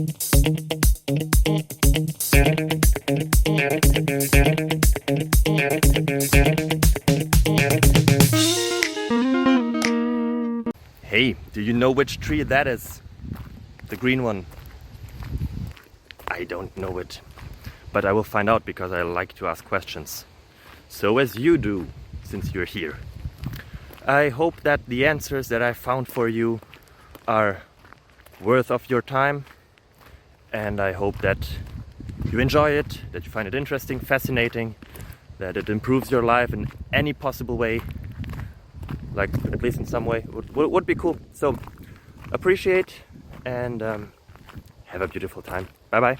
Hey, do you know which tree that is? The green one. I don't know it, but I will find out because I like to ask questions. So as you do, since you're here. I hope that the answers that I found for you are worth of your time, and I hope that you enjoy it, that you find it interesting, fascinating, that it improves your life in any possible way, like at least in some way, would be cool. So appreciate and have a beautiful time. Bye bye.